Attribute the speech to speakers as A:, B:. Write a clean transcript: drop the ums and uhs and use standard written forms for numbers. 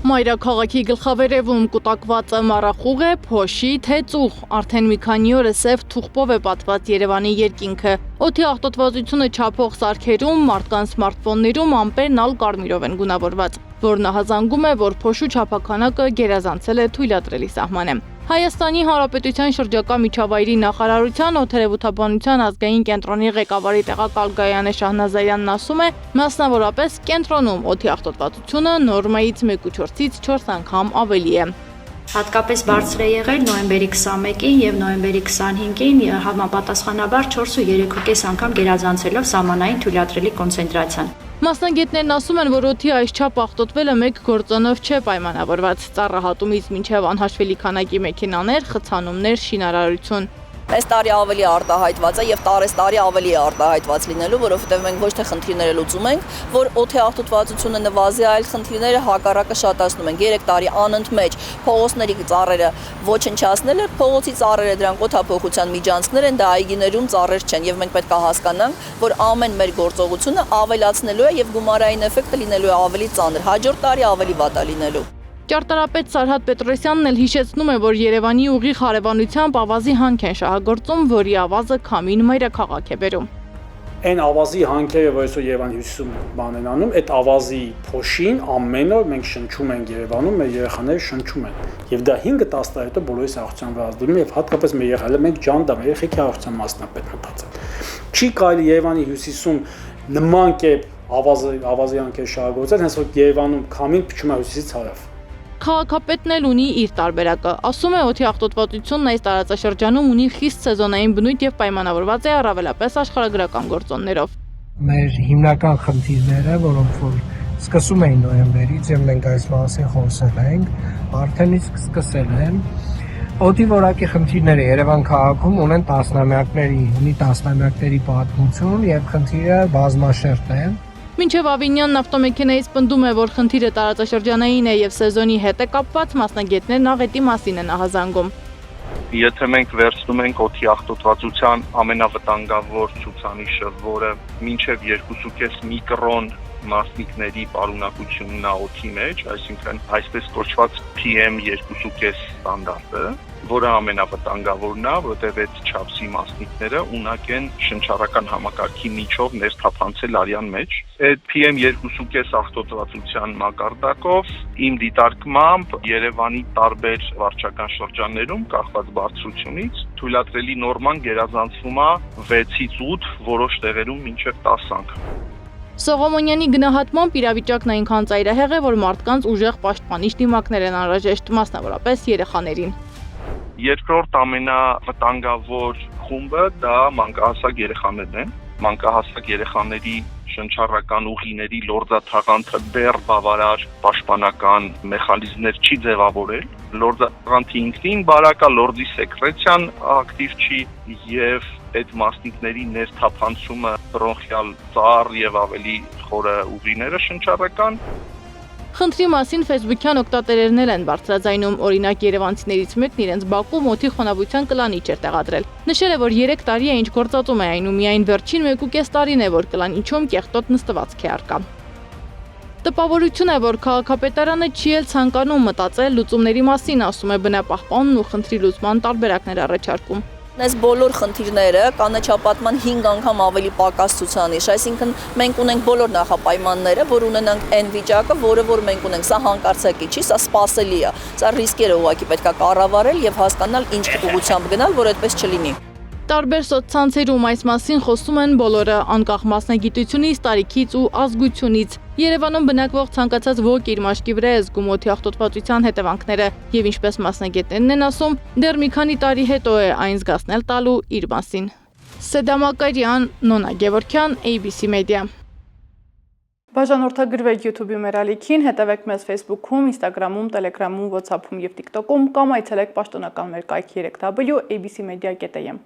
A: Մայրաքաղաքի գլխավերևում կուտակվածը մառախուղ է, փոշի, թե ծուղ, արդեն մի քանի օր է սև թուղթով է պատված Երևանի երկինքը։ Օդի աղտոտվածությունը չափող սարքերում, մարդկանց սմարթֆոններում ամպերն ալ կարմիրով են գունավորված, որն ահազանգում է, որ փոշու չափաքանակը գերազանցել է թույլատրելի սահմանը։ Հայաստանի Հանրապետության շրջակա միջավայրի նախարարության օդերևութաբանության ազգային կենտրոնի ղեկավարի տեղակալ Գայանե Շահնազարյանն ասում է, մասնավորապես կենտրոնում օդի աղտոտվածությունը նորմայից 1.4-ից 4 անգամ ավելի է։
B: Հատկապես բարձր է եղել նոյեմբերի 21-ին եւ նոյեմբերի 25-ին համապատասխանաբար 4.5 անգամ գերազանցելով սահմանային թույլատրելի կոնցենտրացիան։
A: Մասնագետներն ասում են, որ օդի այսչափ աղտոտվելը մեկ գործոնով չէ պայմանավորված, ծառահատումից մինչև անհաշվելի քանակի մեքենաներ, խցանումներ, շինարարություն։
C: Այս տարի ավելի արտահայտված է եւ տարեստարի ավելի արտահայտված լինելու, որովհետեւ մենք ոչ թե խնդիրները լուծում ենք, որ օդի աղտոտվածությունը նվազի, այլ խնդիրները հակառակը շատացնում ենք։ 3 տարի անընդմեջ փողոցների ծառերը ոչնչացնել է, փողոցի ծառերը դրանք օդափոխության միջանցքներ են, դա այգիներում ծառեր չեն եւ մենք պետք է հասկանանք, որ ամեն մեր գործողությունը ավելացնելու է եւ գումարային էֆեկտը լինելու է ավելի ծանր, հաջորդ տարի ավելի վատ է լինելու։
A: Ճարտարապետ Սարհատ Պետրոսյանն էլ հիշեցնում է, որ Երևանի ուղիղ հարևանությամբ ավազի հանք են շահագործում, որի ավազը քամին մայրաքաղաք է բերում։
D: Այն ավազի հանքերը, որ այսօր Երևանի հյուսիսում բան են անում, այդ ավազի փոշին ամեն օր մենք շնչում ենք Երևանում, մեր երեխաները շնչում են։ Եվ դա 5-10 տարի հետո բոլորիս առողջության վրա ազդում եւ հատկապես մեր երեխաները մենք ջանդամ, երեխեքի առողջության մասնապետն է բացել։ Չի կարելի Երևանի հյուսիսում նման կերպ ավազի հանքեր շահագործել, հենց որ Երևանում քամին փչում է հյուսիսից հարավ։
A: Քաղաքապետն էլ ունի իր տարբերակը։ Ասում է, օդի աղտոտվածությունն այս տարածաշրջանում ունի խիստ սեզոնային բնույթ եւ պայմանավորված է առավելապես աշխարհագրական գործոններով։
E: Մեր հիմնական խնդիրները, որոնք որ սկսում էին նոյեմբերից եւ մենք այս մասին խոսել ենք, արդեն իսկ սկսել են։ Օդի որակի խնդիրները Երևան քաղաքում ունի տասնամյակների պատմություն եւ խնդիրը բազմաշերտ է։
A: Մինչև Ավինյանն ավտոմեքենայից պնդում է, որ խնդիրը տարածաշրջանային է եւ սեզոնի հետ է կապված, մասնագետներն աղետի մասին են ահազանգում։
F: Եթե մենք վերցնում ենք օդի աղտոտվածության ամենավտանգավոր ցուցանիշը, որը մինչև 2.5 միկրոն մասնիկների պարունակությունն է օդի մեջ, այսինքն այսպես կոչված PM2.5 ստանդարտը, որը ամենավտանգավորն է, որտեղ այդ չափսի մասնիկները ունակ են շնչառական համակարգի միջով ներթափանցել արյան մեջ։ Այդ PM2.5 աղտոտվածության մակարդակով իմ դիտարկմամբ Երևանի տարբեր վարչական շրջաններում կախված բարձրությունից թույլատրելի նորման գերազանցվում է 6-ից 8, որոշ տեղերում մինչև 10 անգամ։
A: Սողոմոնյանի գնահատմամբ իրավիճակն այնքան ծայրահեղ է, որ մարդկանց ուժեղ պաշտպանիչ դիմակներ են անհրաժեշտ, մասնավորապես երեխաներին։
F: Երկրորդ ամենավտանգավոր խումբը դա մանկահասակ երեխաներն են։ Մանկահասակ երեխաների շնչառական ուղիների լորձաթաղանթը դեռ բավարար պաշտպանական մեխանիզմներ չի ձևավորել։ Լորձաթաղանթի ինքնին բարակա, լորձի սեկրեցիան ակտիվ չի եւ այդ մասնիկների ներթափանցումը բրոնխիալ ծառ եւ ավելի խորը ուղիները շնչառական։
A: Խնդրի մասին Facebook-յան օգտատերերն են բարձրաձայնում, օրինակ երևանցիներից մեկն իրենց բակում օդի խոնավության կլանիչ էր տեղադրել։ Նշել է, որ 3 տարի է ինչ գործածում է այն ու միայն վերջին 1.5 տարին է, որ կլանիչում կեղտոտ նստվածք է առկա։ Տպավորություն է, որ քաղաքապետարանը չի էլ ցանկանում մտածել լուծումների մասին, ասում է բնապահպանն ու խնդրի լուծման տարբերակներ առաջարկում։
C: Այս բոլոր խնդիրները կանաչապատման 5 անգամ ավելի պակաս ցուցանիշ, այսինքն մենք ունենք բոլոր նախապայմանները, որ ունենանք այն վիճակը, որը որ մենք ունենք, սա հանկարծակի չի, սա սպասելի է։ Սա ռիսկերը ուղղակի պետք է կառավարել եւ հասկանալ ինչ ուղղությամբ գնալ, որ այդպես չլինի։
A: Տարբեր սոցցանցերում այս մասին խոսում են բոլորը, անկախ մասնագիտությունից, տարիքից ու ազգությունից։ Երևանում բնակվող ցանկացած ոք իր մաշկի վրա է զգում օդի աղտոտվածության հետևանքները եւ ինչպես մասնագետներն են ասում, դեռ մի քանի տարի հետո է այն զգացնել տալու իր մասին։ Սեդա Մակարյան, Նոնա Գևորգյան, ABC Media։ Բաժանորդագրվեք YouTube-ի մեր ալիքին, հետևեք մեզ Facebook-ում, Instagram-ում, Telegram-ում, WhatsApp-ում եւ TikTok-ում կամ այցելեք պաշտոնական մեր կայքի 3w abcmedia.am։